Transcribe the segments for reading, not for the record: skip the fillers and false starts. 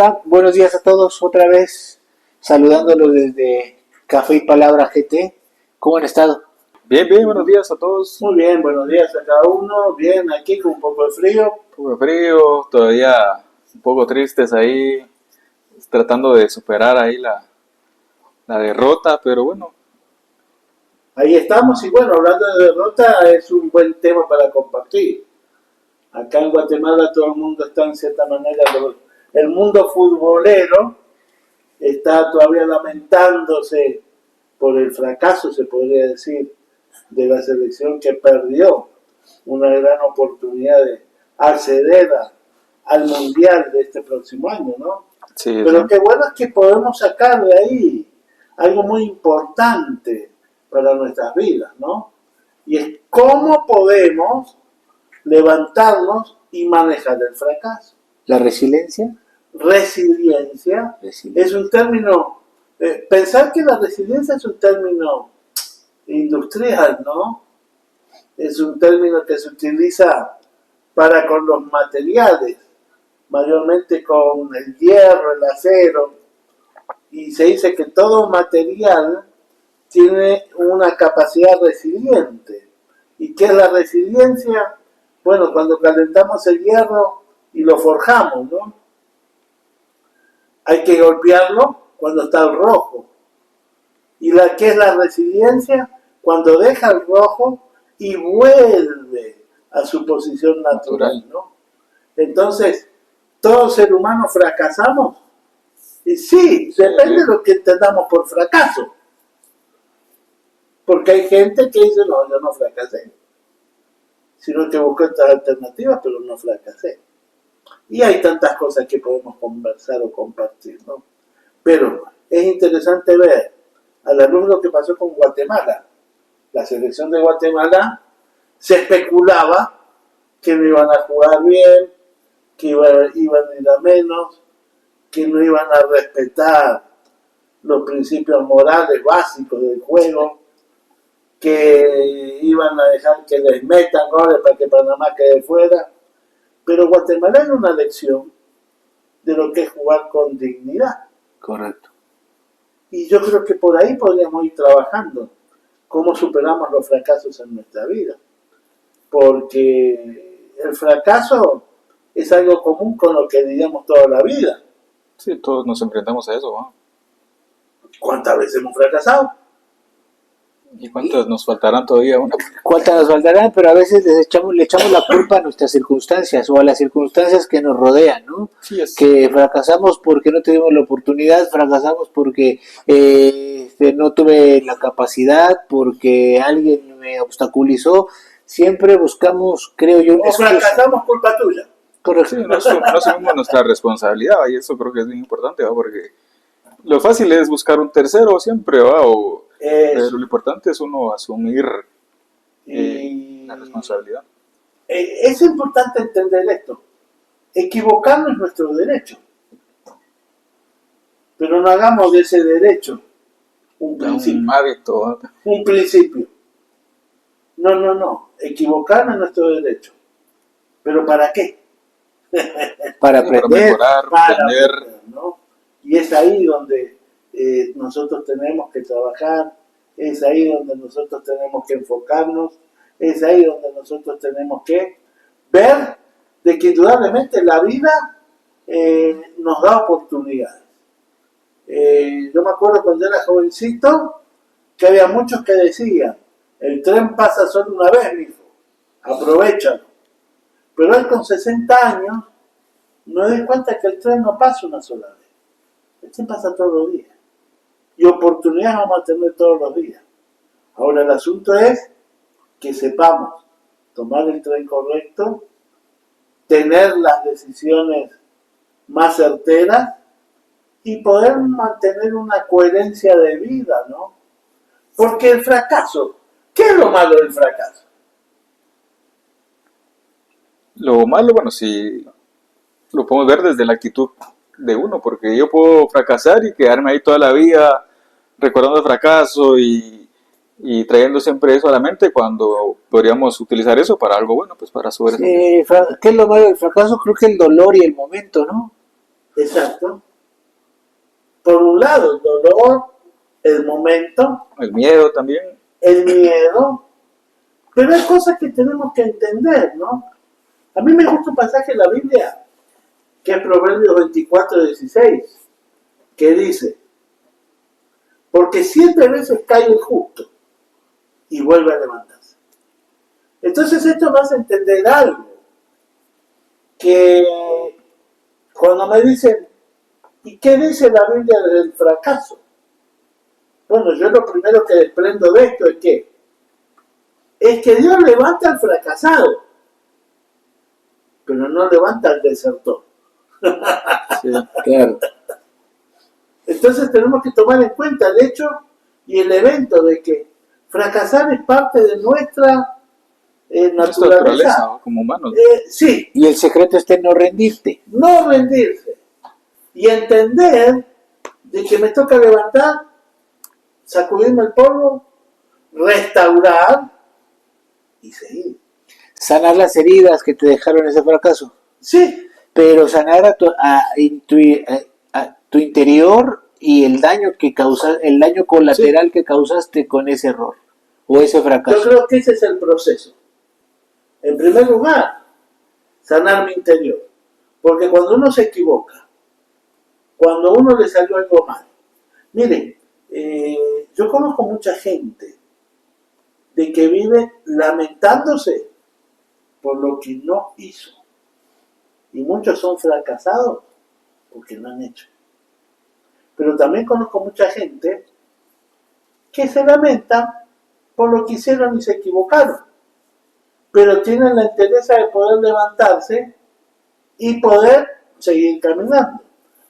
Hola, buenos días a todos. Otra vez saludándolos desde Café y Palabra GT. ¿Cómo han estado? Bien, buenos días a todos. Muy bien, buenos días a cada uno. Bien, aquí con un poco de frío. Un poco de frío, todavía un poco tristes ahí, tratando de superar ahí la derrota, pero bueno. Ahí estamos y bueno, hablando de derrota es un buen tema para compartir. Acá en Guatemala todo el mundo está en cierta manera, el mundo futbolero está todavía lamentándose por el fracaso, se podría decir, de la selección que perdió una gran oportunidad de acceder al mundial de este próximo año, ¿no? Sí, Pero sí. qué bueno es que podemos sacar de ahí algo muy importante para nuestras vidas, ¿no? Y es cómo podemos levantarnos y manejar el fracaso. ¿La resiliencia? Resiliencia es un término, pensar que la resiliencia es un término industrial, ¿no? Es un término que se utiliza para con los materiales, mayormente con el hierro, el acero, y se dice que todo material tiene una capacidad resiliente. ¿Y qué es la resiliencia? Bueno, cuando calentamos el hierro y lo forjamos, ¿no? Hay que golpearlo cuando está el rojo. ¿Y qué es la resiliencia? Cuando deja el rojo y vuelve a su posición natural, ¿no? Entonces, ¿todo ser humano fracasamos? Y sí, depende de lo que entendamos por fracaso. Porque hay gente que dice, no, yo no fracasé, sino que busqué otras alternativas, pero no fracasé. Y hay tantas cosas que podemos conversar o compartir, ¿no? Pero es interesante ver, a la luz de lo que pasó con Guatemala. La selección de Guatemala se especulaba que no iban a jugar bien, que iban a ir a menos, que no iban a respetar los principios morales básicos del juego, que iban a dejar que les metan goles para que Panamá quede fuera. Pero Guatemala era una lección de lo que es jugar con dignidad. Correcto. Y yo creo que por ahí podríamos ir trabajando cómo superamos los fracasos en nuestra vida. Porque el fracaso es algo común con lo que lidiamos toda la vida. Sí, todos nos enfrentamos a eso, ¿no? ¿Cuántas veces hemos fracasado? ¿Y cuántas nos faltarán todavía? Una. ¿Cuántas nos faltarán? Pero a veces le echamos la culpa a nuestras circunstancias o a las circunstancias que nos rodean, ¿no? Sí, es. Que fracasamos porque no tuvimos la oportunidad, fracasamos porque no tuve la capacidad, porque alguien me obstaculizó. Siempre buscamos, creo yo, o fracasamos culpa tuya. Correcto. Sí, no asumimos nuestra responsabilidad y eso creo que es bien importante, ¿va? Porque lo fácil es buscar un tercero siempre, ¿va? Pero lo importante es uno asumir la responsabilidad. Es importante entender esto. Equivocarnos es nuestro derecho. Pero no hagamos de ese derecho un principio. Un hábito, ¿va? Un principio. No. Equivocarnos es nuestro derecho. ¿Pero para qué? Para aprender. Para mejorar, aprender. ¿No? Y es ahí donde nosotros tenemos que trabajar, es ahí donde nosotros tenemos que enfocarnos, es ahí donde nosotros tenemos que ver de que indudablemente la vida nos da oportunidades. Yo me acuerdo cuando era jovencito que había muchos que decían, el tren pasa solo una vez, mijo, aprovechalo. Pero él con 60 años no doy cuenta que el tren no pasa una sola vez. El tren pasa todos los días. Y oportunidades vamos a tener todos los días. Ahora el asunto es que sepamos tomar el tren correcto, tener las decisiones más certeras y poder mantener una coherencia de vida, ¿no? Porque el fracaso, ¿qué es lo malo del fracaso? Lo malo, bueno, sí, lo podemos ver desde la actitud de uno, porque yo puedo fracasar y quedarme ahí toda la vida recordando el fracaso y trayendo siempre eso a la mente cuando podríamos utilizar eso para algo bueno, pues para subir. ¿Qué es lo malo del fracaso? Creo que el dolor y el momento, ¿no? Exacto. Por un lado, el dolor, el momento, El miedo también. el miedo, pero hay cosas que tenemos que entender, ¿no? A mí me gusta un pasaje de la Biblia, que es Proverbios 24:16, que dice, porque 7 veces cae el justo y vuelve a levantarse. Entonces esto me hace entender algo, que cuando me dicen, ¿y qué dice la Biblia del fracaso? Bueno, yo lo primero que desprendo de esto es que Dios levanta al fracasado, pero no levanta al desertor. Sí. Claro. Entonces tenemos que tomar en cuenta el hecho y el evento de que fracasar es parte de nuestra Nuestra naturaleza. naturaleza como humanos. Sí, Y el secreto está en no rendirte. no rendirse y entender de que me toca levantar, sacudirme el polvo, restaurar y seguir. Sanar las heridas que te dejaron ese fracaso. Sí, Pero sanar a tu interior y el daño que el daño colateral que causaste con ese error o ese yo fracaso. creo que ese es el proceso. En primer lugar, sanar mi interior. Porque cuando uno se equivoca, cuando a uno le salió algo mal, miren, yo conozco mucha gente de que vive lamentándose por lo que no hizo. Y muchos son fracasados porque no han hecho. Pero también conozco mucha gente que se lamenta por lo que hicieron y se equivocaron. Pero tienen la entereza de poder levantarse y poder seguir caminando.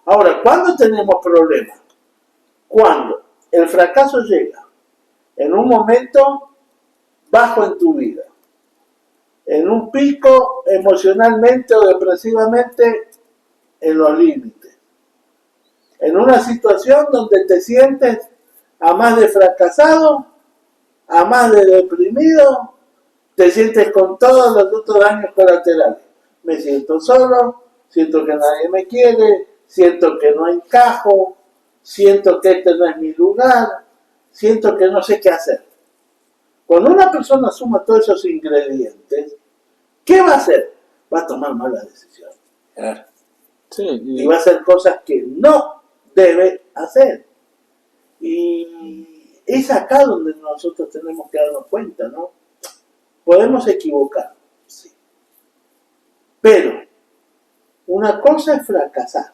Ahora, ¿cuándo tenemos problemas? Cuando el fracaso llega en un momento bajo en tu vida, en un pico emocionalmente o depresivamente en los límites, en una situación donde te sientes a más de fracasado, a más de deprimido, te sientes con todos los otros daños colaterales. Me siento solo, siento que nadie me quiere, siento que no encajo, siento que este no es mi lugar, siento que no sé qué hacer. Cuando una persona suma todos esos ingredientes, ¿qué va a hacer? Va a tomar malas decisiones. Claro. Sí, Y va a hacer cosas que no debe hacer. Y es acá donde nosotros tenemos que darnos cuenta, ¿no? Podemos equivocar, sí. Pero una cosa es fracasar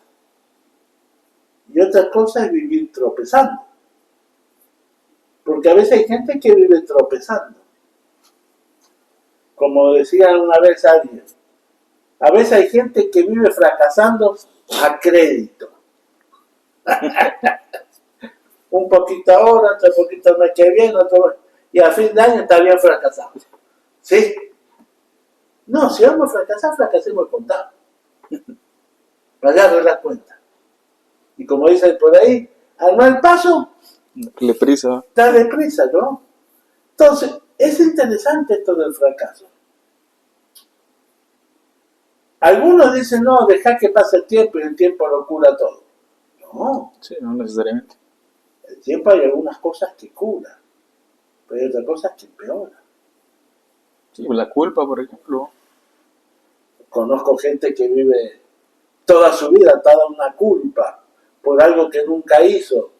y otra cosa es vivir tropezando. Porque a veces hay gente que vive tropezando. Como decía una vez alguien, a veces hay gente que vive fracasando a crédito. Un poquito ahora, otro poquito el mes que viene, y a fin de año está bien fracasado. ¿Sí? No, si vamos a fracasar, fracasemos contado. Para darle la cuenta. Y como dicen por ahí, al mal paso, le prisa. dale prisa, ¿no? Entonces, es interesante esto del fracaso. Algunos dicen, no, deja que pase el tiempo y el tiempo lo cura todo. No, Sí, no necesariamente. el tiempo hay algunas cosas que curan, pero hay otras cosas que empeoran. Sí, la culpa, por ejemplo. Conozco gente que vive toda su vida atada a una culpa por algo que nunca hizo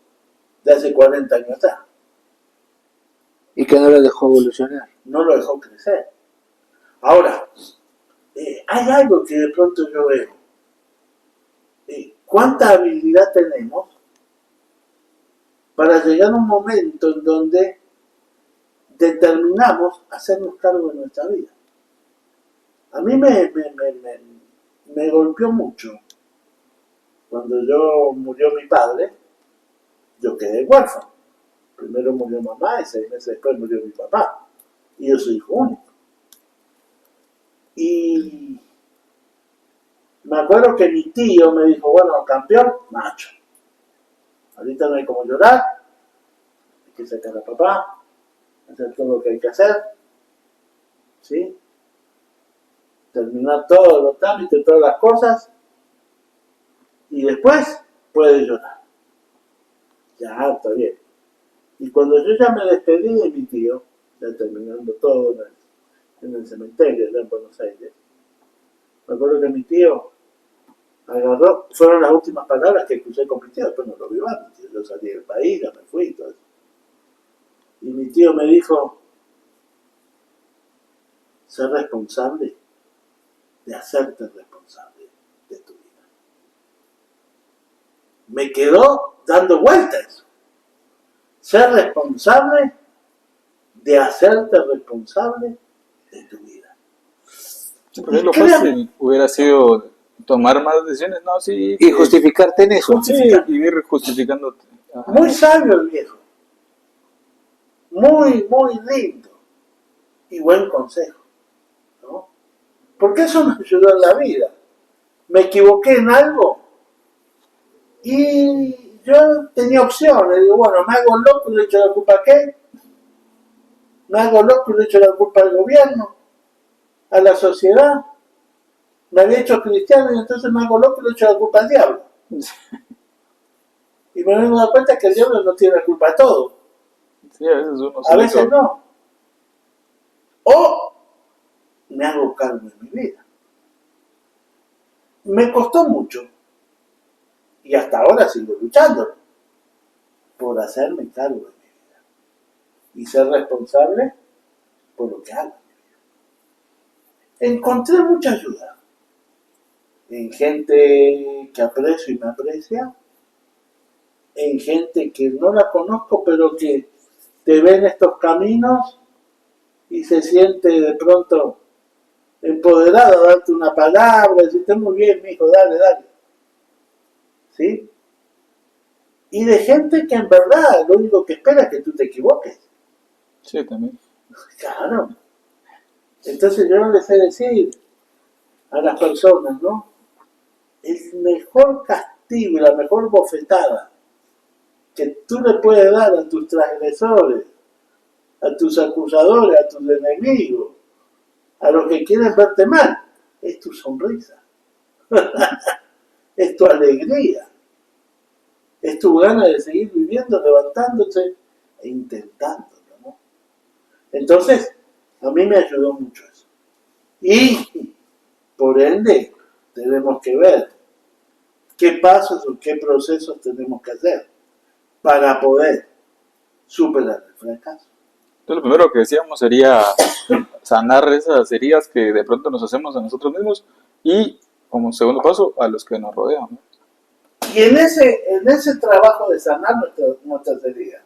de hace 40 años atrás. Y que no lo dejó evolucionar. No lo dejó crecer. Ahora, hay algo que de pronto yo veo. ¿Cuánta habilidad tenemos para llegar a un momento en donde determinamos hacernos cargo de nuestra vida? A mí me golpeó mucho. Cuando murió mi padre, yo quedé huérfano. Primero murió mamá y 6 meses después murió mi papá. Y yo soy hijo único. Y me acuerdo que mi tío me dijo, bueno, campeón, macho. Ahorita no hay como llorar, hay que sacar a papá, hacer todo lo que hay que hacer, ¿sí? Terminar todos los trámites, todas las cosas, Y después puede llorar. Ya, está bien. Y cuando yo ya me despedí de mi tío, ya terminando todo en el cementerio allá en Buenos Aires, me acuerdo que mi tío agarró, fueron las últimas palabras que crucé con mi tío, después no lo vi más, mi tío, yo salí del país, ya me fui y todo eso. Y mi tío me dijo, ser responsable de hacerte responsable de tu vida. Me quedó dando vueltas. Ser responsable de hacerte responsable de tu vida. Sí, porque lo fácil hubiera sido tomar más decisiones, no, sí. Y justificarte en eso. Sí, y ir justificándote. Ajá. Muy sabio el viejo. Muy, muy lindo. Y buen consejo, ¿no? Porque eso me ayudó en la vida. Me equivoqué en algo y yo tenía opciones. Digo, bueno, me hago loco y le echo la culpa a qué. Me hago loco y le echo la culpa al gobierno, a la sociedad. Me había hecho cristiano y entonces me hago loco y le echo la culpa al diablo. Y me vengo a dar cuenta que el diablo no tiene la culpa de todo. Sí, a veces uno A veces no. O me hago cargo en mi vida. Me costó mucho. Y hasta ahora sigo luchando por hacerme cargo de mi vida. Y ser responsable por lo que hago en mi vida. Encontré mucha ayuda en gente que aprecio y me aprecia, en gente que no la conozco pero que te ve en estos caminos y se siente de pronto empoderado a darte una palabra, decirte muy bien, mijo, dale, dale. ¿Sí? Y de gente que en verdad lo único que espera es que tú te equivoques. Sí, también. Claro. Entonces yo no les sé decir a las personas, ¿no? El mejor castigo y la mejor bofetada que tú le puedes dar a tus transgresores, a tus acusadores, a tus enemigos, a los que quieren verte mal, es tu sonrisa, es tu alegría, es tu gana de seguir viviendo, levantándote e intentándolo, ¿no? Entonces, a mí me ayudó mucho eso. Y, por ende, tenemos que ver qué pasos o qué procesos tenemos que hacer para poder superar el fracaso. Entonces, lo primero que decíamos sería sanar esas heridas que de pronto nos hacemos a nosotros mismos y, como segundo paso, a los que nos rodean, ¿no? Y en ese trabajo de sanar nuestras heridas,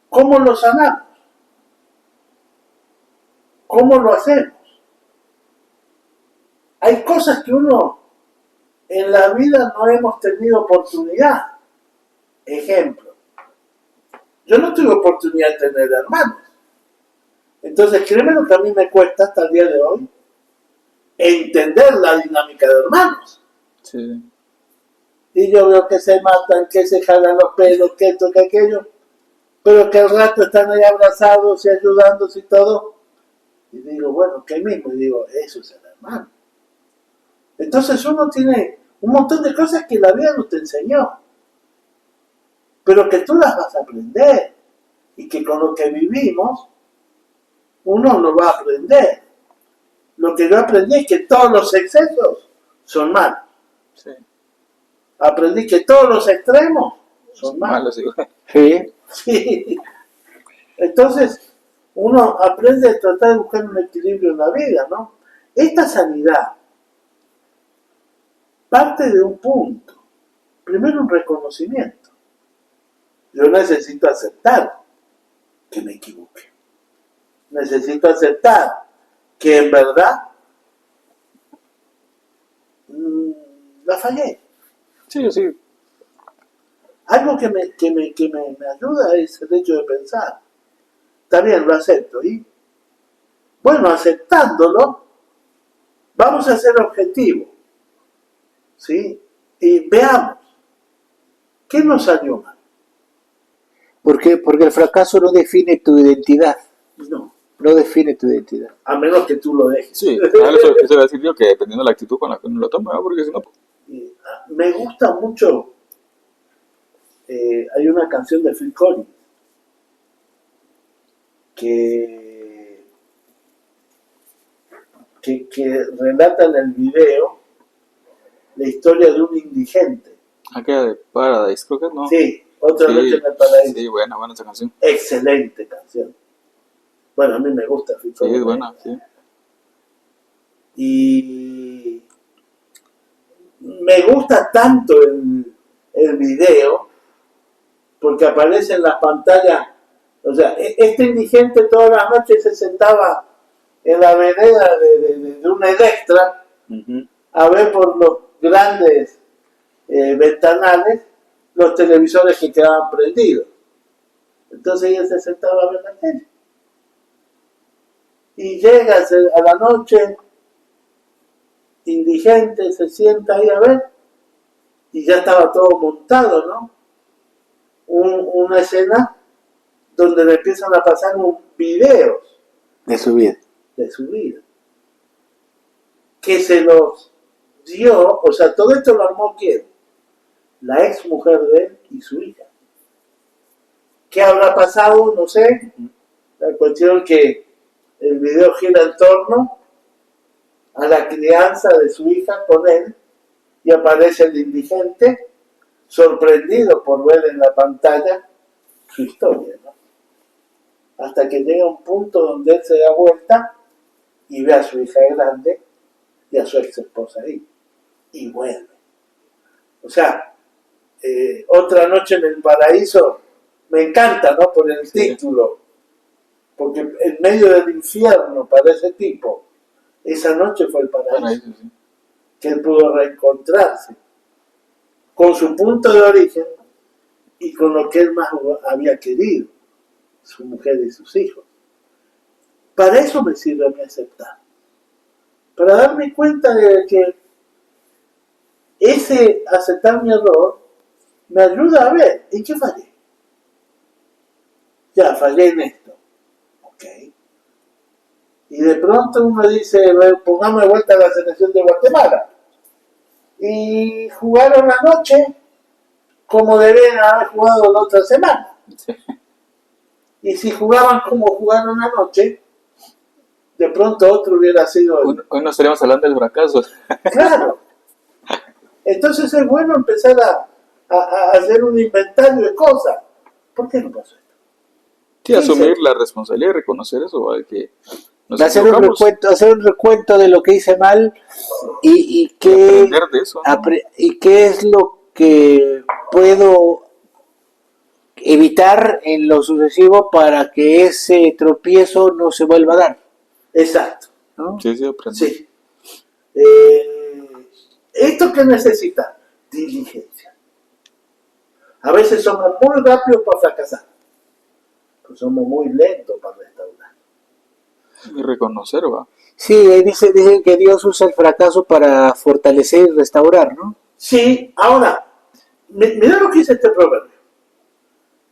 ¿cómo lo sanamos? ¿Cómo lo hacemos? Hay cosas que uno en la vida no hemos tenido oportunidad. Ejemplo, yo no tuve oportunidad de tener hermanos. Entonces, créeme lo que a mí me cuesta hasta el día de hoy entender la dinámica de hermanos. Sí. Y yo veo que se matan, que se jalan los pelos, que esto, que aquello, pero que al rato están ahí abrazados y ayudándose y todo. Y digo, bueno, ¿qué mismo? Y digo, eso es el hermano. Entonces uno tiene un montón de cosas que la vida no te enseñó, pero que tú las vas a aprender y que con lo que vivimos uno lo va a aprender. Lo que yo aprendí es que todos los excesos son malos. Sí. Aprendí que todos los extremos son malos. Sí. Sí. Sí. Entonces uno aprende a tratar de buscar un equilibrio en la vida, ¿no? Esta sanidad parte de un punto. Primero, un reconocimiento. Yo necesito aceptar que me equivoqué. Necesito aceptar que en verdad la fallé. Sí, sí. Algo que me ayuda es el hecho de pensar. Está bien, lo acepto. Y bueno, aceptándolo, vamos a ser objetivos. ¿Sí? Y veamos, ¿qué nos salió mal? ¿Por qué? Porque el fracaso no define tu identidad. No, No define tu identidad. a menos que tú lo dejes. Sí, eso iba a decir yo, que dependiendo de la actitud con la que uno lo toma, ¿no? Porque si no... Me gusta mucho, hay una canción de Phil Collins que relata en el video la historia de un indigente. Aquella de Paradise, creo que no. Sí, Otra Sí, noche en el paraíso. sí, buena esa canción. Excelente canción. Bueno, a mí me gusta Phil Sí, Collins. es buena, sí. Y me gusta tanto el video porque aparece en las pantallas. O sea, este indigente todas las noches se sentaba en la vereda de una Electra Ujú. a ver por los grandes ventanales los televisores que quedaban prendidos. Entonces ella se sentaba a ver la tele. Y llega a la noche, indigente, se sienta ahí a ver, y ya estaba todo montado, ¿no? Una escena donde le empiezan a pasar videos de su vida. de su vida. Que se los dio, o sea, todo esto lo armó ¿quién? La ex mujer de él y su hija. ¿Qué habrá pasado? No sé. La cuestión que el video gira en torno a la crianza de su hija con él y aparece el indigente sorprendido por ver en la pantalla su historia, ¿no? Hasta que llega un punto donde él se da vuelta y ve a su hija grande y a su ex esposa ahí y vuelve. O sea, Otra noche en el paraíso me encanta, ¿no? Por el título, porque en medio del infierno para ese tipo, esa noche fue el paraíso, Sí. que él pudo reencontrarse con su punto de origen y con lo que él más había querido, su mujer y sus hijos. Para eso me sirve a mí aceptar, para darme cuenta de que ese aceptar mi error me ayuda a ver en qué fallé. Ya, fallé en esto. Ok. Y de pronto uno dice, pongamos de vuelta a la selección de Guatemala. Y jugaron anoche como deben haber jugado la otra semana. Sí. Y si jugaban como jugaron anoche, de pronto otro hubiera sido... Hoy no estaríamos hablando del fracaso. Claro. Entonces es bueno empezar a hacer un inventario de cosas. ¿Por qué no pasó esto? Sí, asumir la responsabilidad y reconocer eso, ¿vale? Que nos Hacer un recuento de lo que hice mal y qué, aprender de eso, ¿no? y qué es lo que puedo evitar en lo sucesivo para que ese tropiezo no se vuelva a dar. Exacto. ¿No? Sí, aprender. Sí. ¿Esto qué necesita? Diligencia. A veces somos muy rápidos para fracasar, pero somos muy lentos para restaurar. Y reconocer, va. Sí, dice que Dios usa el fracaso para fortalecer y restaurar, ¿no? Sí, ahora, mira lo que dice este proverbio.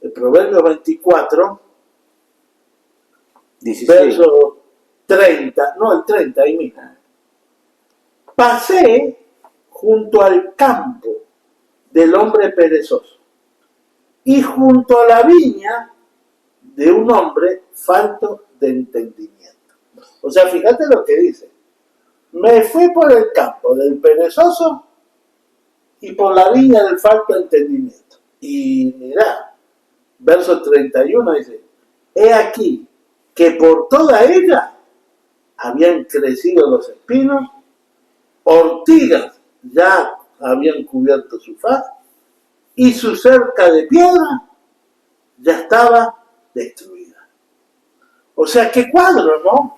El proverbio 24, 16. verso 30, no, el 30, ahí mira. Pasé junto al campo del hombre perezoso y junto a la viña de un hombre falto de entendimiento. O sea, fíjate lo que dice. Me fui por el campo del perezoso y por la viña del falto de entendimiento. Y mira, verso 31 dice, he aquí que por toda ella habían crecido los espinos, ortigas ya habían cubierto su faz y su cerca de piedra ya estaba destruida. O sea, qué cuadro, ¿no?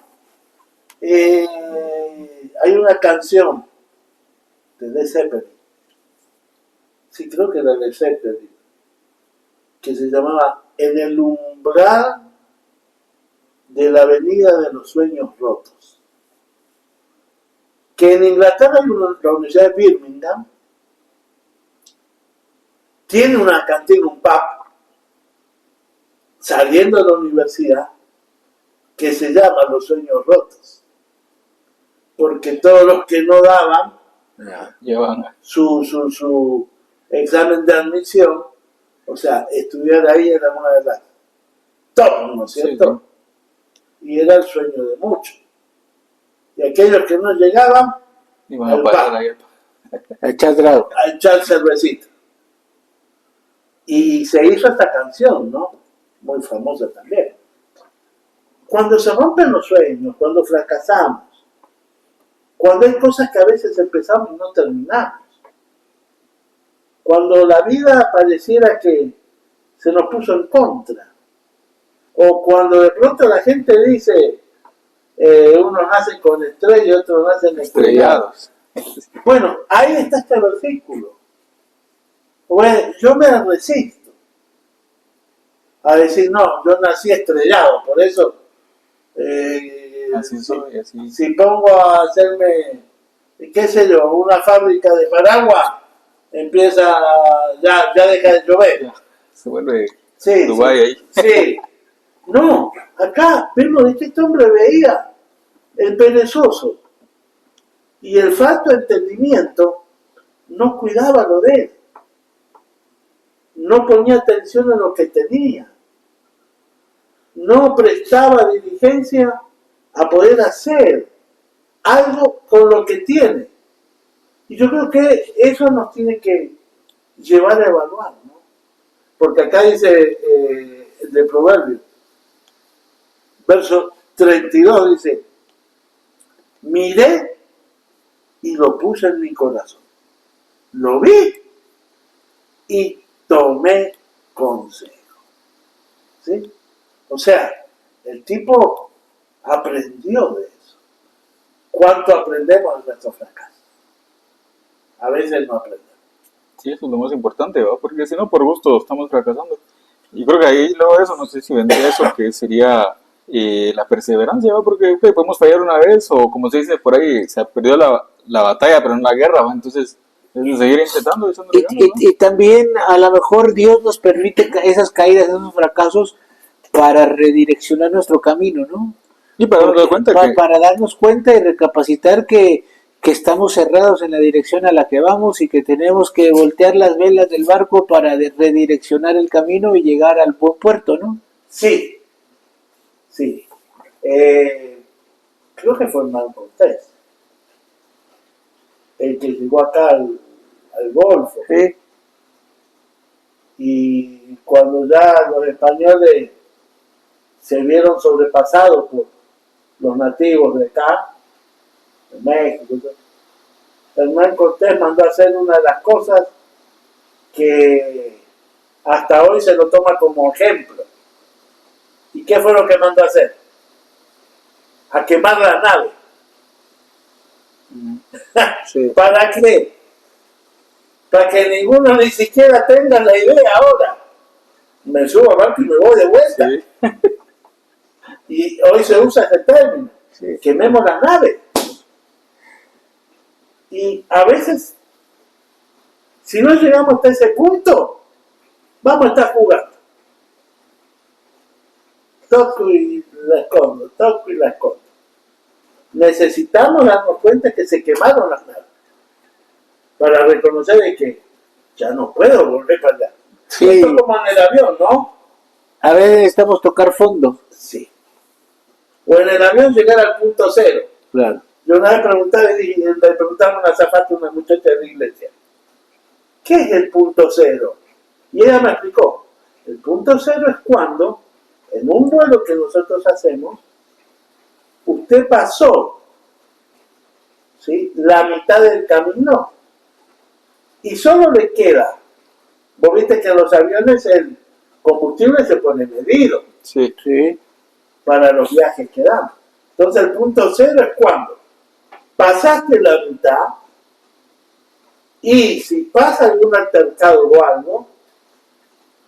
Hay una canción de Led Zeppelin, sí creo que era Led Zeppelin, que se llamaba En el umbral de la avenida de los sueños rotos. Que en Inglaterra hay la Universidad de Birmingham, tiene una cantina, un pub, saliendo de la universidad, que se llama Los Sueños Rotos. Porque todos los que no daban Ya. Llevan, su examen de admisión, o sea, estudiar ahí era una de las top, ¿no es cierto? Y era el sueño de muchos. Y aquellos que no llegaban, iban al a parar bar, ahí. A echar trago. a echar cervecita. Y se hizo esta canción, ¿no? Muy famosa también. Cuando se rompen los sueños, cuando fracasamos, cuando hay cosas que a veces empezamos y no terminamos, cuando la vida pareciera que se nos puso en contra, o cuando de pronto la gente dice, unos nacen con estrella y otros nacen estrellados. Bueno, ahí está este versículo. Bueno, yo me resisto a decir, no, yo nací estrellado, por eso, Así soy, así. si pongo a hacerme, qué sé yo, una fábrica de paraguas, empieza, ya deja de llover. Ya, se vuelve Sí, Dubái ahí. sí. No, acá vemos de que este hombre veía el perezoso y el falto de entendimiento no cuidaba lo de él, no ponía atención a lo que tenía, no prestaba diligencia a poder hacer algo con lo que tiene. Y yo creo que eso nos tiene que llevar a evaluar, ¿no? Porque acá dice de Proverbios, verso 32 dice, miré y lo puse en mi corazón. Lo vi y tomé consejo. ¿Sí? O sea, el tipo aprendió de eso. ¿Cuánto aprendemos de nuestros fracasos? A veces no aprendemos. Sí, eso es lo más importante, ¿va? Porque si no, por gusto estamos fracasando. Y creo que ahí luego eso, no sé si vendría eso, que sería la perseverancia, ¿va? Porque podemos fallar una vez, o como se dice por ahí, se perdió la batalla, pero no la guerra, ¿va? Entonces, es de seguir intentando, echándole ganas, ¿no? Y también a lo mejor Dios nos permite esas caídas, esos fracasos para redireccionar nuestro camino, ¿no? Y para darnos cuenta que Para darnos cuenta y recapacitar que estamos cerrados en la dirección a la que vamos y que tenemos que voltear las velas del barco para redireccionar el camino y llegar al buen puerto, ¿no? Sí, sí. Creo que fue Hernán Cortés el que llegó acá al Golfo. Sí. Y cuando ya los españoles se vieron sobrepasados por los nativos de acá, de México, Hernán Cortés mandó a hacer una de las cosas que hasta hoy se lo toma como ejemplo. ¿Y qué fue lo que mandó a hacer? A quemar la nave. Sí. ¿Para qué? Para que ninguno ni siquiera tenga la idea ahora. Me subo al barco y me voy de vuelta. sí, Y hoy se usa ese término. Sí. Quememos la nave. Y a veces, si no llegamos hasta ese punto, vamos a estar jugando. Toco y la escondo, toco y la escondo. Necesitamos darnos cuenta que se quemaron las naves para reconocer de que ya no puedo volver para allá. Sí. Esto es como en el avión, ¿no? A veces necesitamos tocar fondo. Sí. O en el avión llegar al punto cero. Claro. Yo una vez le preguntaba a una azafata, una muchacha de la iglesia, ¿qué es el punto cero? Y ella me explicó, el punto cero es cuando, en un vuelo que nosotros hacemos, usted pasó, ¿sí?, la mitad del camino y solo le queda, vos viste que en los aviones el combustible se pone medido sí, Sí. para los viajes que dan. Entonces el punto cero es cuando pasaste la mitad y si pasa algún altercado o algo,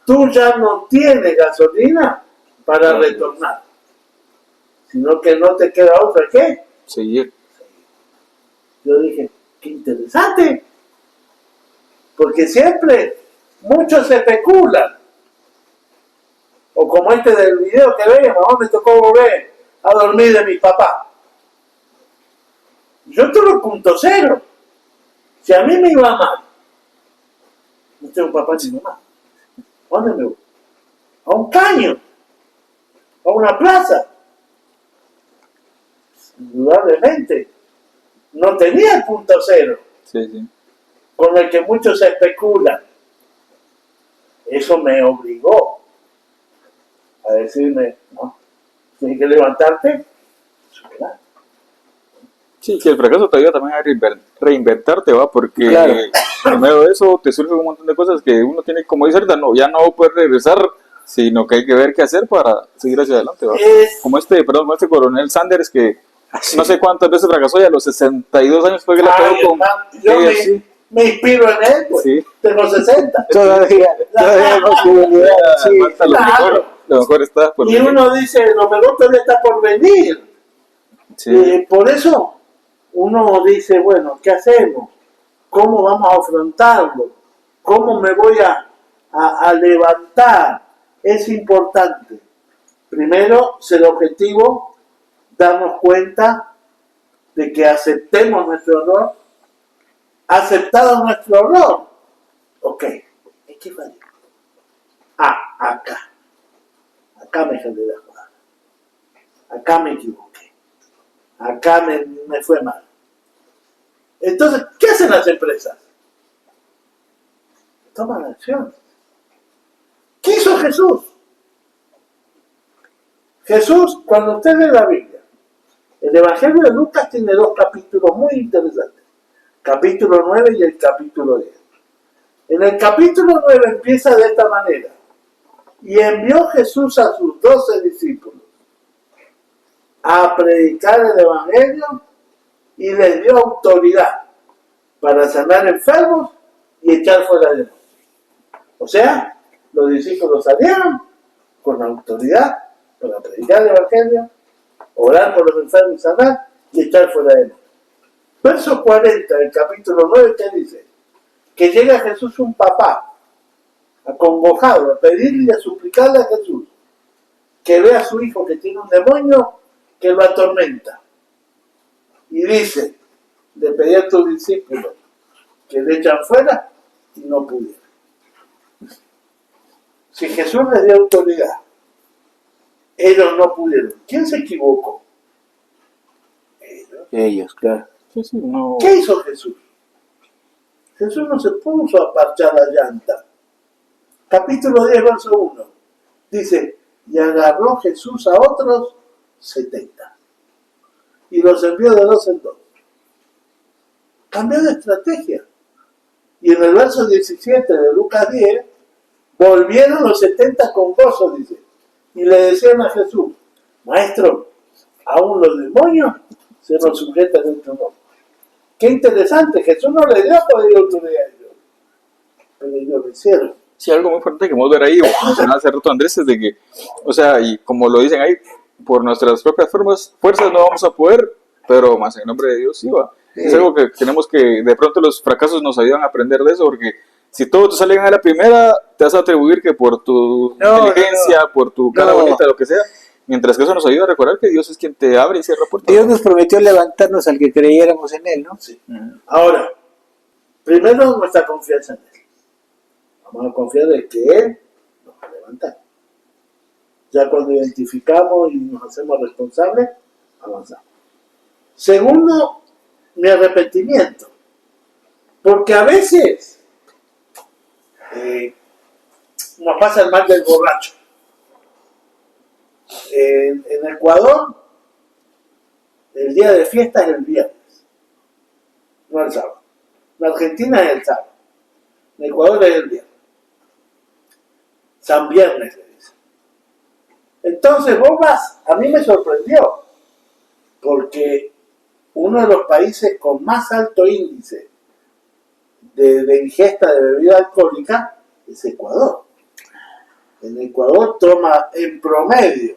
tú ya no tienes gasolina para retornar, sino que no te queda otra que. seguir. Yo dije, qué interesante, porque siempre muchos se especulan, o como este del video que veía, mamá me tocó volver a dormir de mi papá. Yo tuve un punto cero, Si a mí me iba mal, no tengo papá ni mamá, ¿a dónde me voy? A un caño, a una plaza. Indudablemente, no tenía el punto cero, Sí, sí. con el que muchos se especulan. Eso me obligó a decirme, no, tienes que levantarte, superar. Sí, que el fracaso te ayuda también a reinventarte, ¿va? Porque Claro. en medio de eso te surgen un montón de cosas que uno tiene, como dice ahorita, no, ya no puede regresar, sino que hay que ver qué hacer para seguir hacia adelante, ¿va? Como como este coronel Sanders que no sé cuántas veces fracasó y a los 62 años fue que la Ay, pegó con hermano, yo KFC. me inspiro en él, pues. Sí. Tengo 60. Todavía hay posibilidad, sí. Falta lo claro. mejor, lo mejor está por Y venir. uno dice, lo mejor todavía está por venir. Sí. Por eso uno dice, bueno, ¿qué hacemos? ¿Cómo vamos a afrontarlo? ¿Cómo me voy a levantar? Es importante. Primero, ser objetivo, darnos cuenta de que aceptemos nuestro error. Aceptado nuestro error. Ok, ¿qué fue? Acá. Acá me jalé la jugada. Acá me equivoqué. Acá me fue mal. Entonces, ¿qué hacen las empresas? Toman acción. ¿Qué hizo Jesús? Jesús, cuando usted lee la Biblia, el Evangelio de Lucas tiene dos capítulos muy interesantes. Capítulo 9 y el capítulo 10. En el capítulo 9 empieza de esta manera. Y envió Jesús a sus 12 discípulos a predicar el Evangelio y les dio autoridad para sanar enfermos y echar fuera demonios. O sea, los discípulos salieron con autoridad para predicar el Evangelio, orar por los enfermos y sanar y echar fuera demonios. Verso 40 del capítulo 9, ¿qué dice? Que llega Jesús un papá, acongojado, a pedirle y a suplicarle a Jesús que vea a su hijo que tiene un demonio que lo atormenta. Y dice, le pedí a tus discípulos que le echan fuera y no pudieron. Si Jesús les dio autoridad, ellos no pudieron. ¿Quién se equivocó? Ellos, claro. Sí, sí, no. ¿Qué hizo Jesús? Jesús no se puso a parchar la llanta. Capítulo 10, verso 1. Dice, y agarró Jesús a otros 70. Y los envió de 2 en 2. Cambió de estrategia. Y en el verso 17 de Lucas 10, volvieron los 70 con gozo, dice. Y le decían a Jesús, Maestro, aún los demonios se nos sujetan en tu nombre. Qué interesante, Jesús no le dio poder y autoridad a ellos, pero ellos lo hicieron. Sí, algo muy fuerte que podemos ver ahí, o mencionaba hace rato Andrés, es de que, o sea, y como lo dicen ahí, por nuestras propias fuerzas no vamos a poder, pero más en nombre de Dios sí va. Sí. Es algo que tenemos que, de pronto los fracasos nos ayudan a aprender de eso, porque si todo te sale bien a la primera, te vas a atribuir que por tu inteligencia, por tu cara bonita, lo que sea, mientras que eso nos ayuda a recordar que Dios es quien te abre y cierra puertas. Dios nos prometió levantarnos al que creyéramos en Él, ¿no? Sí. Ahora, primero nuestra confianza en Él. Vamos a confiar en que Él nos va a levantar. Ya cuando identificamos y nos hacemos responsables, avanzamos. Segundo, mi arrepentimiento. Porque a veces nos pasa el mal del borracho. En Ecuador, el día de fiesta es el viernes, no el sábado. En Argentina es el sábado. En Ecuador es el viernes. San Viernes le dice. Entonces vos vas, a mí me sorprendió, porque uno de los países con más alto índice de ingesta de bebida alcohólica es Ecuador. En Ecuador toma en promedio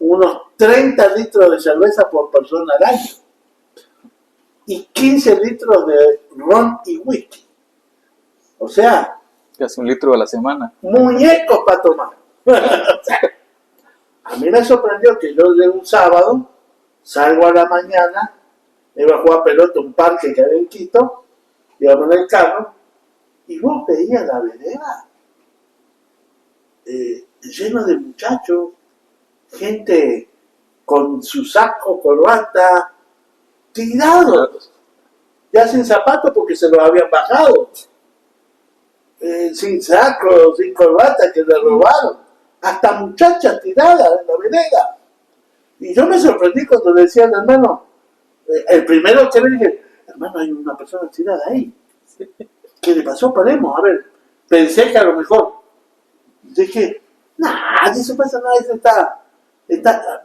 unos 30 litros de cerveza por persona al año y 15 litros de ron y whisky. O sea, Casi 1 litro a la semana. muñecos para tomar. A mí me sorprendió que yo de un sábado salgo a la mañana, me iba a jugar pelota a un parque que había en Quito, íbamos en el carro, y vos veías la vereda lleno de muchachos, gente con su saco, corbata, tirados, ya sin zapatos porque se los habían bajado, sin saco, sin corbata que le robaron, hasta muchachas tiradas en la vereda. Y yo me sorprendí cuando le decía al hermano, el primero que le dije, hermano, hay una persona tirada ahí. ¿Qué le pasó? Paremos, a ver. Pensé que a lo mejor. Dije, nadie se pasa nada, eso está.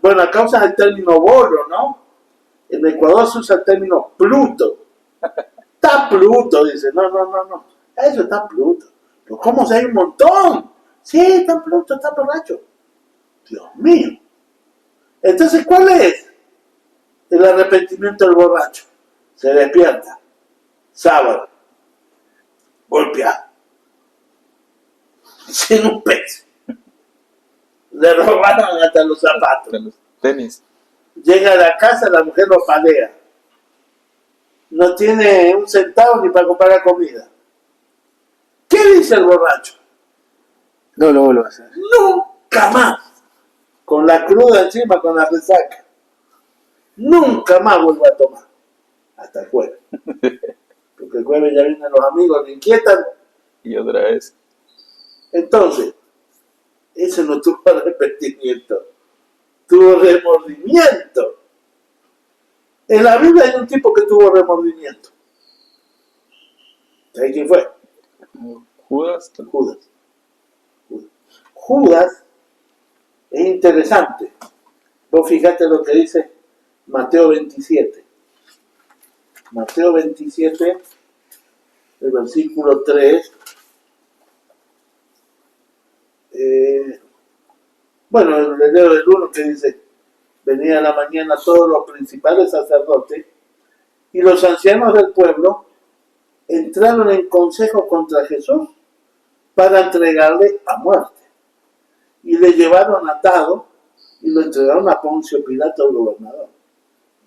Bueno, acá usan el término bolo, ¿no? En Ecuador se usa el término Pluto. Está Pluto, dice. No. Eso está Pluto. Pero ¿cómo si hay un montón? Sí, está Pluto, está borracho. Dios mío. Entonces, ¿cuál es el arrepentimiento del borracho? Se despierta. Sábado. Golpeado. Sin un peso. Le robaron hasta los zapatos. De los tenis. Llega a la casa, la mujer lo palea. No tiene un centavo ni para comprar la comida. ¿Qué dice el borracho? No lo vuelvo a hacer. Nunca más. Con la cruda encima, con la resaca. Nunca más vuelvo a tomar. Hasta el jueves. Porque el jueves ya vienen los amigos, le inquietan. Y otra vez. Entonces, ese no tuvo arrepentimiento. Tuvo remordimiento. En la Biblia hay un tipo que tuvo remordimiento. ¿Sabes quién fue? Judas. Judas es interesante. Vos fijate lo que dice Mateo 27. Mateo 27, el versículo 3. Bueno, le leo el 1 que dice: venía a la mañana todos los principales sacerdotes y los ancianos del pueblo entraron en consejo contra Jesús para entregarle a muerte. Y le llevaron atado y lo entregaron a Poncio Pilato, el gobernador.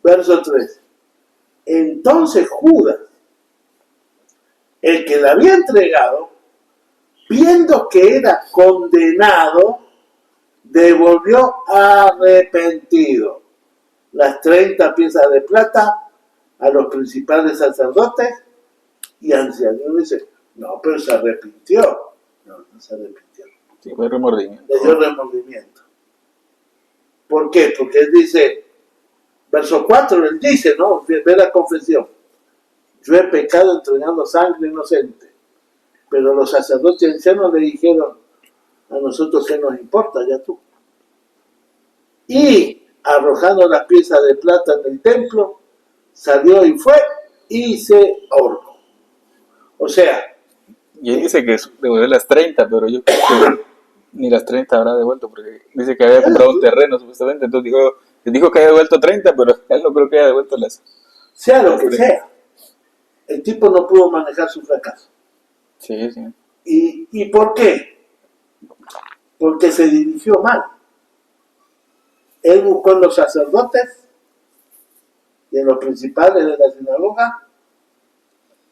Verso 3. Entonces Judas, el que le había entregado, viendo que era condenado, devolvió arrepentido las 30 piezas de plata a los principales sacerdotes y ancianos. Y uno dice, no, pero se arrepintió. No se arrepintió. Sí, fue remordimiento. Le dio remordimiento. ¿Por qué? Porque él dice, verso 4, él dice, ¿no? Ve la confesión. Yo he pecado entregando sangre inocente. Pero los sacerdotes y ancianos le dijeron, a nosotros qué nos importa, ya tú. Y arrojando las piezas de plata en el templo, salió y fue y se ahorcó. O sea, Y él dice que devolvió las 30, pero yo creo que ni las 30 habrá devuelto, porque dice que había comprado un terreno supuestamente, entonces dijo que había devuelto 30, pero él no creo que haya devuelto las... sea lo que sea, el tipo no pudo manejar su fracaso. Sí. ¿Y por qué? Porque se dirigió mal. Él buscó en los sacerdotes y en los principales de la sinagoga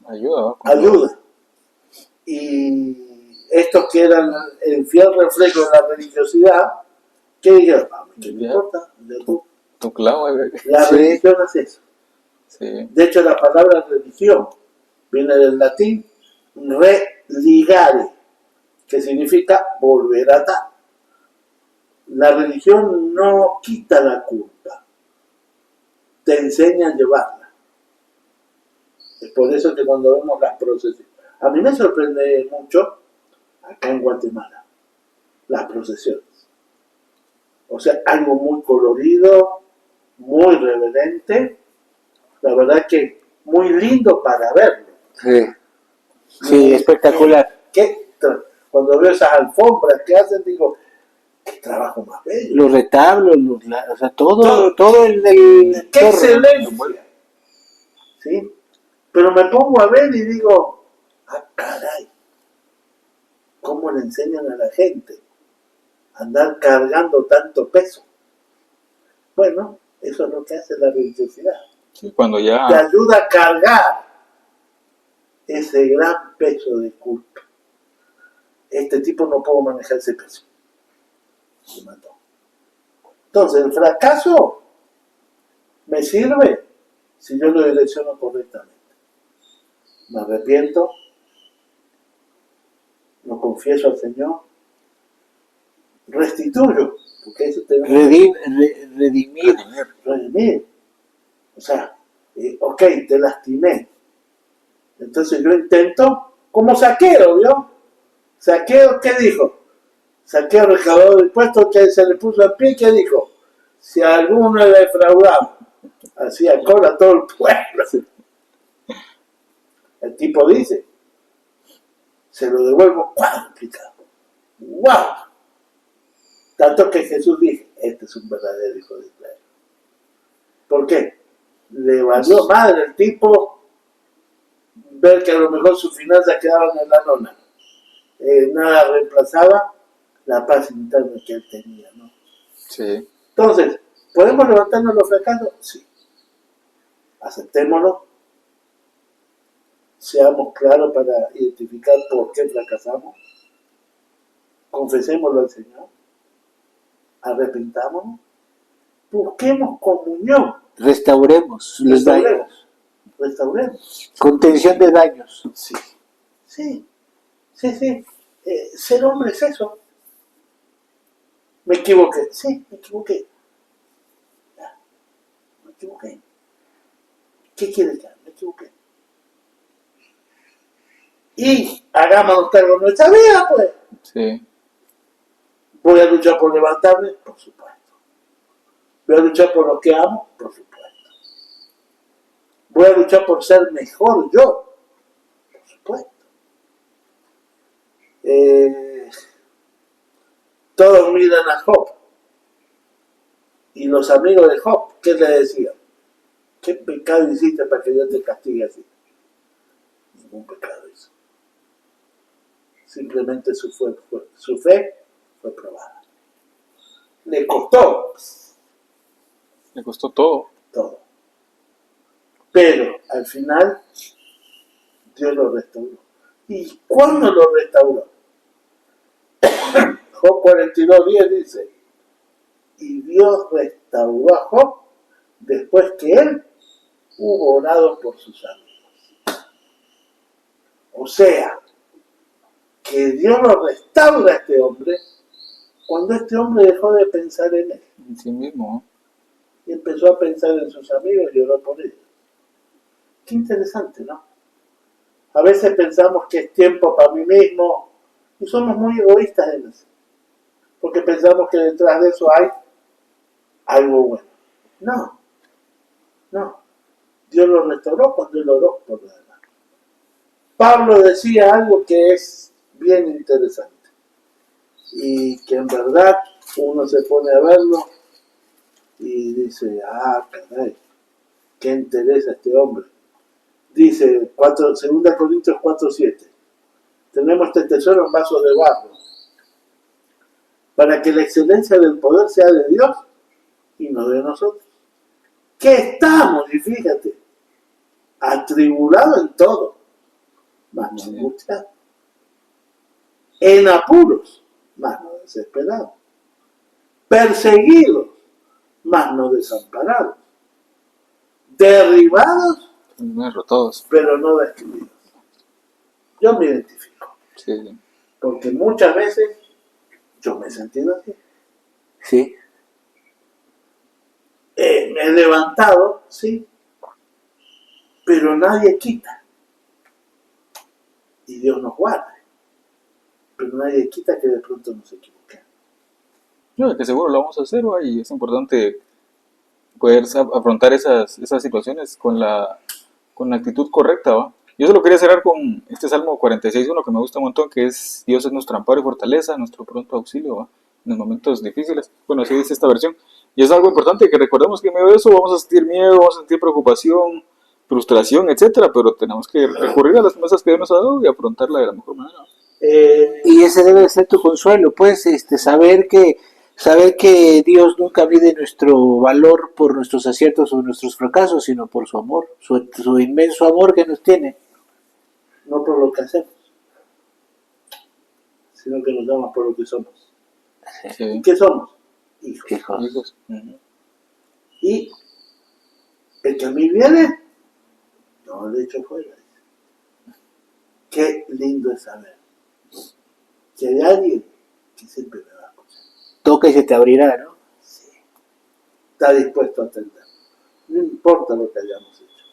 ayuda. Y estos que eran el fiel reflejo de la religiosidad, ¿qué dijeron? ¿Qué me importa? Tu clavo. La religión es eso. Sí. De hecho, la palabra religión viene del latín religare, que significa volver a dar. La religión no quita la culpa, te enseña a llevarla. Es por eso que cuando vemos las procesiones, a mí me sorprende mucho acá en Guatemala, las procesiones. O sea, algo muy colorido, muy reverente, la verdad que muy lindo para verlo. Sí, espectacular. Cuando veo esas alfombras que hacen, digo, qué trabajo más bello. Los retablos, o sea, todo el ¡Qué torre. excelencia! ¿Sí? Pero me pongo a ver y digo, ah, caray, ¿cómo le enseñan a la gente a andar cargando tanto peso? Bueno, eso es lo que hace la religiosidad. Sí, cuando ya... Te ayuda a cargar. ese gran peso de culpa. Este tipo no pudo manejar ese peso. Se mató. Entonces, el fracaso me sirve si yo lo direcciono correctamente. Me arrepiento, lo confieso al Señor, restituyo, porque eso tenemos redimir. redimir. O sea, ok, te lastimé. Entonces yo intento, como Saqueo, ¿vio? Saqueo, ¿qué dijo? Saqueo, recaudador de impuestos, que se le puso a pie, ¿qué dijo? Si a alguno le defraudaba, hacía cola a todo el pueblo. El tipo dice, se lo devuelvo cuadruplicado. ¡Wow! Tanto que Jesús dijo, este es un verdadero hijo de Israel. ¿Por qué? Le valió madre el tipo ver que a lo mejor sus finanzas quedaban en la lona. Nada reemplazaba la paz interna que él tenía, ¿no? Sí. Entonces, ¿podemos levantarnos los fracasos? Sí. Aceptémoslo. Seamos claros para identificar por qué fracasamos. Confesémoslo al Señor. Arrepentámonos. Busquemos comunión. Restauremos los daños. Restauremos. Contención de daños. Sí. Ser hombre es eso. Me equivoqué. Sí, me equivoqué. Ya, me equivoqué. ¿Qué quieres que haga? Me equivoqué. Y hagámonos cargo de nuestra vida, pues. Sí. Voy a luchar por levantarme, por supuesto. Voy a luchar por lo que amo, por supuesto. Voy a luchar por ser mejor yo, por supuesto. Todos miran a Job. Y los amigos de Job, ¿qué le decían? ¿Qué pecado hiciste para que Dios te castigue así? Ningún pecado hizo. Simplemente su fe fue probada. Le costó todo. todo. Pero al final Dios lo restauró. ¿Y cuándo lo restauró? Job 42:10 dice, y Dios restauró a Job después que él hubo orado por sus amigos. O sea, que Dios lo restaura a este hombre cuando este hombre dejó de pensar en él. En sí mismo. Y empezó a pensar en sus amigos y oró por ellos. Qué interesante, ¿no? A veces pensamos que es tiempo para mí mismo y somos muy egoístas en eso. Porque pensamos que detrás de eso hay algo bueno. No. Dios lo restauró cuando él oró por lo demás. Pablo decía algo que es bien interesante y que en verdad uno se pone a verlo y dice, caray, qué interesa este hombre. Dice 2 Corintios 4:7, tenemos este tesoro en vasos de barro, para que la excelencia del poder sea de Dios y no de nosotros. ¿Qué estamos? Y fíjate, atribulados en todo, mas no angustiados, en apuros, mas no desesperados, perseguidos, mas no desamparados, derribados, Derrotados. pero no destruidos. Yo me identifico, Sí. porque muchas veces yo me he sentido así. Sí. Me he levantado, sí, pero nadie quita. Y Dios nos guarda. Pero nadie quita que de pronto nos equivoquemos. No, que seguro lo vamos a hacer, ¿va? Y es importante poder afrontar esas situaciones con la actitud correcta, ¿va? Yo solo quería cerrar con este Salmo 46:1 que me gusta un montón, que es Dios es nuestro amparo y fortaleza, nuestro pronto auxilio, ¿va? En los momentos difíciles. Bueno, así dice esta versión. Y es algo importante que recordemos que en medio de eso vamos a sentir miedo, vamos a sentir preocupación, frustración, etcétera, pero tenemos que recurrir a las promesas que Dios nos ha dado y afrontarla de la mejor manera. Y ese debe ser tu consuelo, pues, saber que Dios nunca mide nuestro valor por nuestros aciertos o nuestros fracasos, sino por su amor, su inmenso amor que nos tiene. no por lo que hacemos, sino que nos damos por lo que somos. Sí. ¿Y qué somos? Hijos. Hijos. Hijos. Ujú. Y el que a mí viene, no le echo fuera. Qué lindo es saber que hay alguien que siempre me va a escuchar. Toca y se te abrirá, ¿no? Sí. Está dispuesto a atender. No importa lo que hayamos hecho.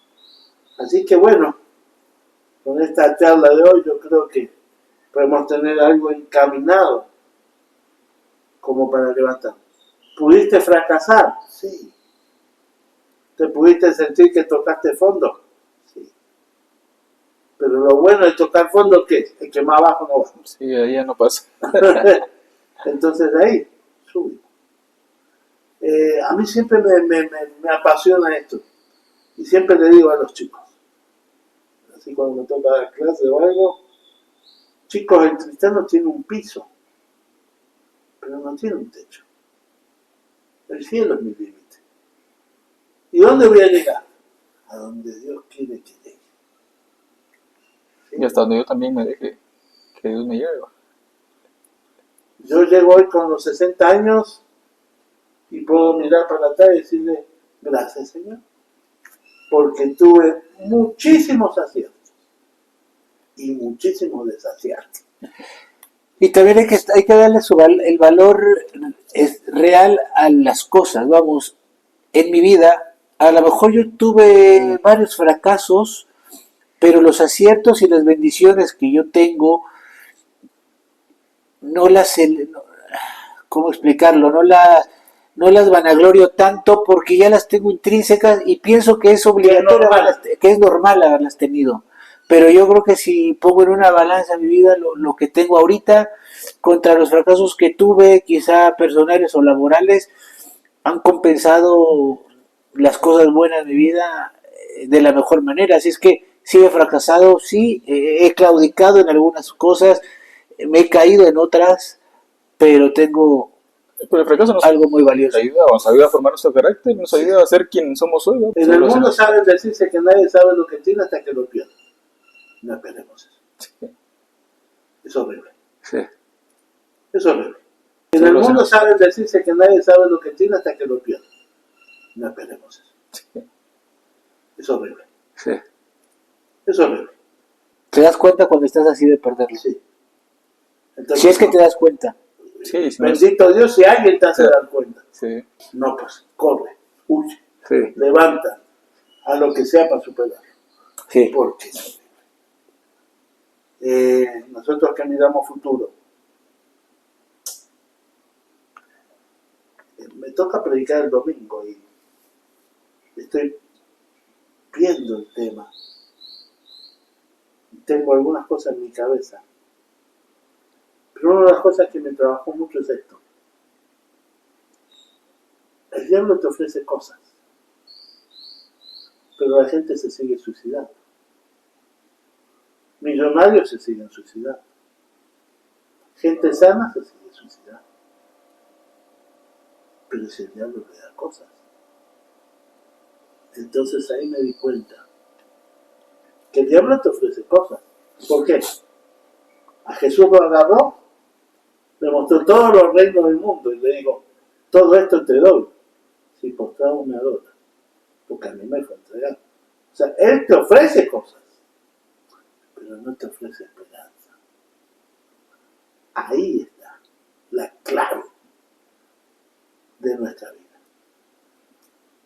Así que bueno, con esta charla de hoy yo creo que podemos tener algo encaminado como para levantar. ¿Pudiste fracasar? Sí. ¿Te pudiste sentir que tocaste fondo? Sí. Pero lo bueno de tocar fondo, ¿qué es? Es que más abajo no va. Sí, ahí ya no pasa. Entonces de ahí subimos. A mí siempre me apasiona esto. Y siempre le digo a los chicos, así cuando me toca dar clase o algo, chicos, el cristiano tiene un piso, pero no tiene un techo. El cielo es mi límite. ¿Y dónde voy a llegar? A donde Dios quiere que llegue. ¿Sí? Y hasta donde yo también me deje que Dios me lleve. Yo llego hoy con los 60 años y puedo mirar para atrás y decirle, gracias Señor, porque tuve muchísimos aciertos y muchísimos desaciertos. Y también hay que darle el valor real a las cosas. Vamos, en mi vida, a lo mejor yo tuve varios fracasos, pero los aciertos y las bendiciones que yo tengo, no las, ¿cómo explicarlo? No las vanaglorio tanto porque ya las tengo intrínsecas y pienso que es obligatorio, que es normal haberlas tenido. Pero yo creo que si pongo en una balanza mi vida, lo que tengo ahorita contra los fracasos que tuve, quizá personales o laborales, han compensado las cosas buenas de mi vida de la mejor manera. Así es que sí he fracasado, sí he claudicado en algunas cosas, me he caído en otras, pero tengo Pero el fracaso nos algo muy valioso. ayuda a formar nuestro carácter, nos ayuda a ser quien somos hoy. ¿No? En el mundo saben decirse que nadie sabe lo que tiene hasta que lo pierde. No esperemos eso. Sí. Es horrible. Sí. Es horrible. En el mundo saben decirse que nadie sabe lo que tiene hasta que lo pierde. No esperemos eso. Sí. Es horrible. Sí. Es horrible. ¿Te das cuenta cuando estás así de perderlo? Sí. Entonces, Si es que te das cuenta. Sí, sí, bendito Dios si alguien te hace dar cuenta. sí. No, pues, corre, huye, Sí. levanta a lo que sea para superarlo. Sí. Porque es horrible. Nosotros que miramos futuro, me toca predicar el domingo y estoy viendo el tema. Tengo algunas cosas en mi cabeza. Pero una de las cosas que me trabajó mucho es esto. El diablo te ofrece cosas, pero la gente se sigue suicidando. Millonarios se siguen suicidando. Gente sana se sigue suicidando. Pero si el diablo le da cosas. Entonces ahí me di cuenta que el diablo te ofrece cosas. ¿Por qué? A Jesús lo agarró, le mostró todos los reinos del mundo y le dijo, todo esto te doy si postrado me adoras, porque a mí me fue entregado. O sea, Él te ofrece cosas, pero no te ofrece esperanza. Ahí está la clave de nuestra vida.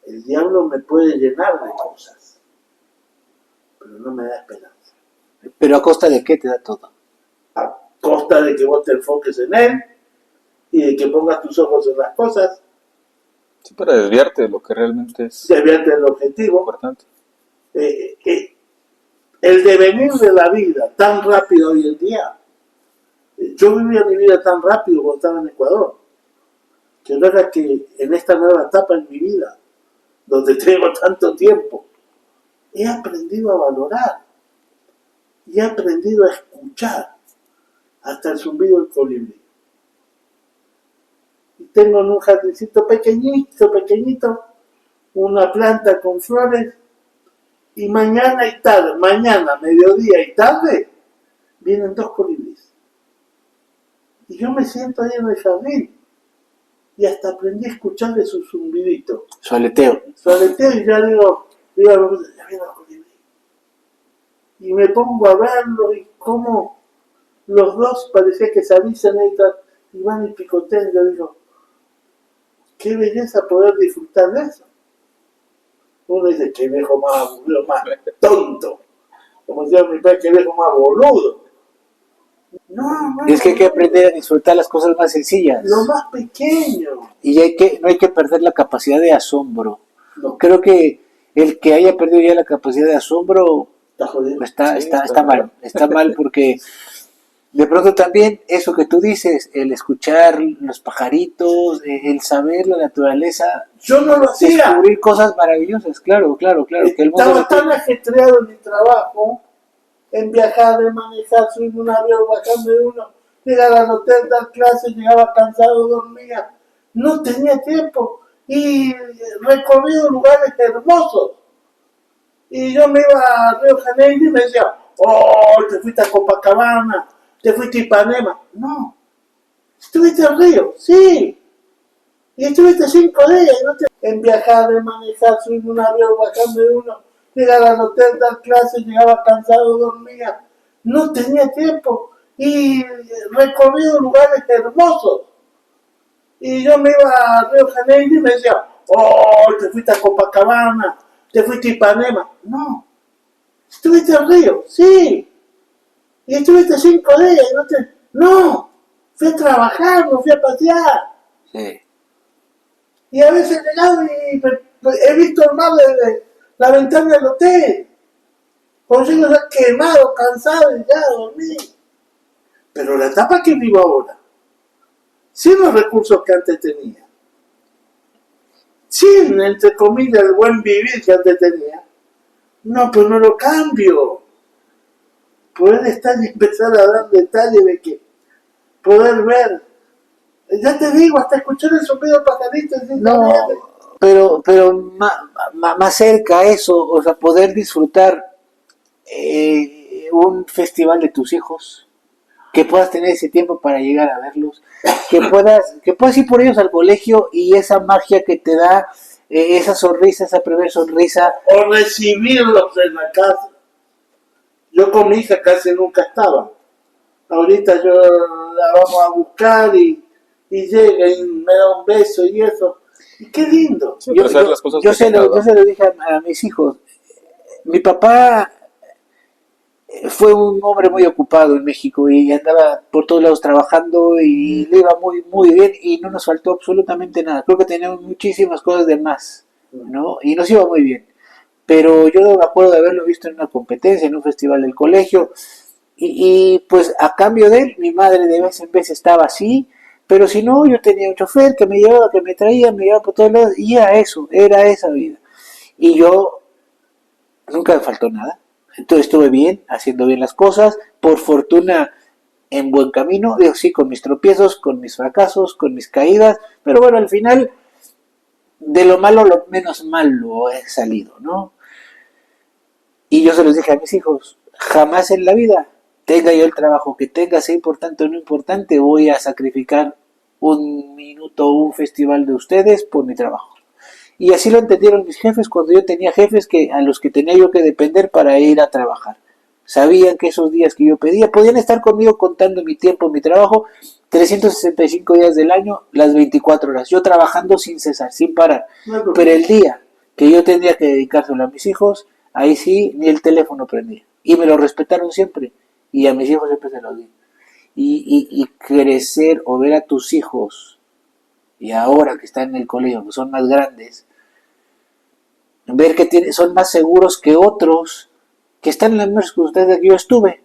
El diablo me puede llenar de cosas, pero no me da esperanza. Pero ¿a costa de qué te da todo? A costa de que vos te enfoques en Él y de que pongas tus ojos en las cosas, Sí, para desviarte de lo que realmente es desviarte del objetivo. importante. El devenir de la vida tan rápido hoy en día, yo vivía mi vida tan rápido cuando estaba en Ecuador, que no era que en esta nueva etapa en mi vida, donde tengo tanto tiempo, he aprendido a valorar y he aprendido a escuchar hasta el zumbido del colibrí. Y tengo en un jardincito pequeñito, una planta con flores, Y mañana y tarde, mañana, mediodía y tarde, vienen 2 colibríes. Y yo me siento ahí en el jardín y hasta aprendí a escuchar de su zumbidito. Su aleteo. Su aleteo y ya digo, ya vienen los colibríes. Y me pongo a verlo y cómo los dos parecía que se avisan y van y picotean. Yo digo, qué belleza poder disfrutar de eso. Uno dice, qué viejo más aburrido, más tonto. Como decía mi padre, qué viejo más boludo. No, Es que hay que aprender a disfrutar las cosas más sencillas. lo más pequeño. Y no hay que perder la capacidad de asombro. No, Creo que el que haya perdido ya la capacidad de asombro está jodido. está mal. Está mal porque de pronto también eso que tú dices, el escuchar los pajaritos, el saber la naturaleza, Yo no lo hacía. descubrir cosas maravillosas, claro. Que el mundo Estaba tan ajetreado en mi trabajo, en viajar, en manejar, subirme un avión, bajarme de uno, llegar al hotel, dar clases, llegaba cansado, dormía. No tenía tiempo. Y recorrido lugares hermosos. Y yo me iba a Río Janeiro y me decía, oh, te fuiste a Copacabana, te fuiste a Ipanema. No. ¿Estuviste en Río? Sí. Y estuviste 5 días. ¿No? En viajar, en manejar, subirme un avión, bajarme de uno, llegar al hotel, dar clases, llegaba cansado, dormía. No tenía tiempo. Y recorrido lugares hermosos. Y yo me iba a Río Janeiro y me decía, oh, te fuiste a Copacabana, te fuiste a Ipanema. No. ¿Estuviste en Río? Sí. Y estuviste 5 días. No. Fui a trabajar, no fui a pasear. Sí. Y a veces he llegado y he visto el mar desde la ventana del hotel. Cuando llego ya quemado, cansado y ya dormí. Pero la etapa que vivo ahora, sin los recursos que antes tenía, sin, entre comillas, el buen vivir que antes tenía, no, pues no lo cambio. Poder estar y empezar a dar detalles de que poder ver. Ya te digo, hasta escuchar el sonido de pajaritos. No, pero más cerca a eso, o sea, poder disfrutar un festival de tus hijos, que puedas tener ese tiempo para llegar a verlos, que puedas ir por ellos al colegio y esa magia que te da, esa sonrisa, esa primera sonrisa. O recibirlos en la casa. Yo con mi hija casi nunca estaba. Ahorita yo la vamos a buscar y llega y me da un beso y eso. Y qué lindo. Sí, apreciar las cosas Yo se pequeñas, ¿no? lo dije a mis hijos. Mi papá fue un hombre muy ocupado en México y andaba por todos lados trabajando y le iba muy bien y no nos faltó absolutamente nada. Creo que teníamos muchísimas cosas de más, ¿no? Y nos iba muy bien. Pero yo no me acuerdo de haberlo visto en una competencia, en un festival del colegio. Y pues a cambio de él, mi madre de vez en vez estaba así, pero si no, yo tenía un chofer que me llevaba, que me traía, me llevaba por todos lados, y era eso, era esa vida. Y yo nunca me faltó nada. Entonces estuve bien, haciendo bien las cosas, por fortuna en buen camino, digo, sí, con mis tropiezos, con mis fracasos, con mis caídas, pero bueno, al final, de lo malo, lo menos malo he salido, ¿no? Y yo se los dije a mis hijos, jamás en la vida, tenga yo el trabajo que tenga, sea importante o no importante, voy a sacrificar un minuto o un festival de ustedes por mi trabajo. Y así lo entendieron mis jefes cuando yo tenía jefes a los que tenía yo que depender para ir a trabajar. Sabían que esos días que yo pedía podían estar conmigo contando mi tiempo, mi trabajo, 365 días del año, las 24 horas, yo trabajando sin cesar, sin parar. Pero el día que yo tenía que dedicárselo a mis hijos, ahí sí, ni el teléfono prendía. Y me lo respetaron siempre. Y a mis hijos siempre se lo di. Y crecer o ver a tus hijos, y ahora que están en el colegio, que son más grandes, ver que son más seguros que otros, que están en las mismas circunstancias que yo estuve.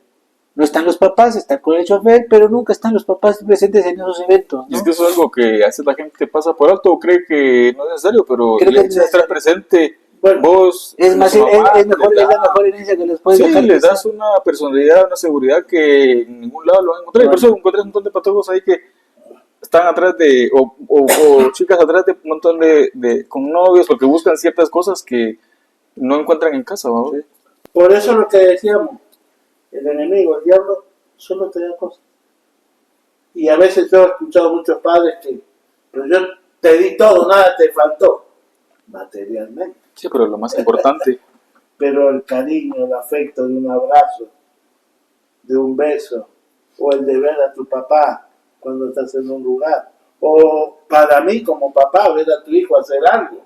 No están los papás, están con el chofer, pero nunca están los papás presentes en esos eventos, ¿no? Y es que eso es algo que a veces la gente pasa por alto o cree que no es necesario, pero Creo el que hecho de estar presente, Bueno, vos, Es más, tu mamá, es mejor, les es la da- mejor herencia que les puedes sí, dejar. les das una personalidad, una seguridad que en ningún lado lo van a encontrar. Y por eso encuentras un montón de patojos ahí que están atrás o chicas atrás de un montón con novios porque buscan ciertas cosas que no encuentran en casa, ¿va? Sí. Por eso lo que decíamos, el enemigo, el diablo, solo te da cosas. Y a veces yo he escuchado muchos padres que, pero yo te di todo, nada te faltó, materialmente. Sí, pero lo más importante, Pero el cariño, el afecto de un abrazo, de un beso, o el de ver a tu papá cuando estás en un lugar, o para mí como papá ver a tu hijo hacer algo,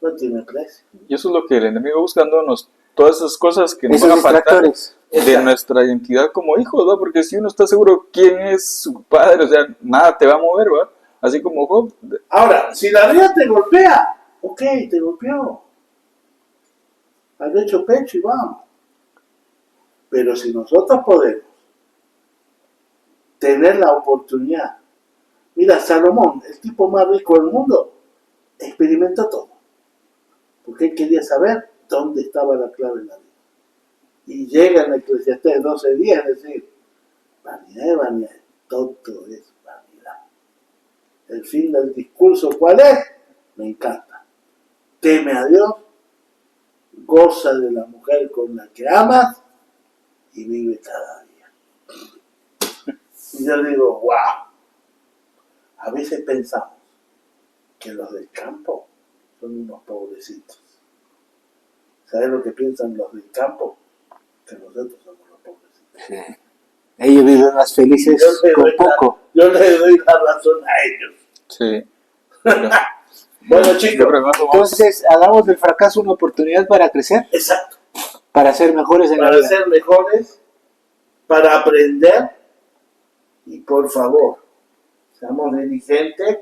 no tiene precio. y eso es lo que el enemigo busca, dándonos todas esas cosas que nos Esos van a faltar distractores. de Exacto. nuestra identidad como hijos, ¿va? Porque si uno está seguro quién es su padre, o sea, nada te va a mover, ¿va? Así como Job, Ahora, si la vida te golpea, ok, te golpeó. Has hecho pecho y vamos. Pero si nosotros podemos tener la oportunidad, mira, Salomón, el tipo más rico del mundo, experimentó todo. Porque él quería saber dónde estaba la clave de la vida. Y llega en Eclesiastés 12:10, es decir, vanidad, vanidad, todo es vanidad. El fin del discurso, ¿cuál es? Me encanta. Teme a Dios, goza de la mujer con la que amas y vive cada día. Y yo digo, wow. A veces pensamos que los del campo son unos pobrecitos. ¿Sabes lo que piensan los del campo? Que nosotros somos los pobrecitos. Sí. Ellos viven más felices con poco. Yo les doy la razón a ellos. sí. Pero Bueno, yo chicos, creo que más o menos- Entonces, hagamos del fracaso una oportunidad para crecer, exacto. para ser mejores en la Para vida. ser mejores, para aprender y por favor, seamos diligentes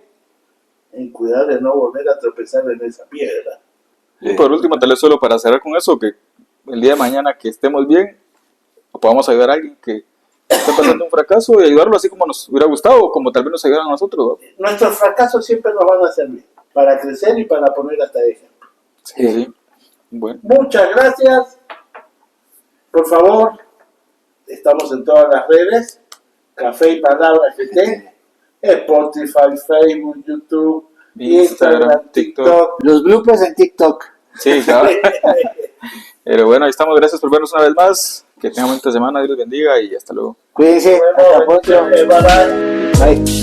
en cuidar de no volver a tropezar en esa piedra. Y por último, tal vez solo para cerrar con eso, que el día de mañana que estemos bien, o podamos ayudar a alguien que está pasando un fracaso y ayudarlo así como nos hubiera gustado, o como tal vez nos ayudaran a nosotros, ¿va? Nuestros fracasos siempre nos van a servir para crecer y para poner hasta ejemplo. Sí, sí. Bueno, Muchas gracias. Por favor, estamos en todas las redes. Café y Palabras GT, Spotify, Facebook, YouTube, Instagram, TikTok. Los bloopers en TikTok. sí, claro. Pero bueno, ahí estamos. Gracias por vernos una vez más. Que tengan bonita semana. Dios los bendiga y hasta luego. Cuídense. Hasta pronto. Bye bye. Bye.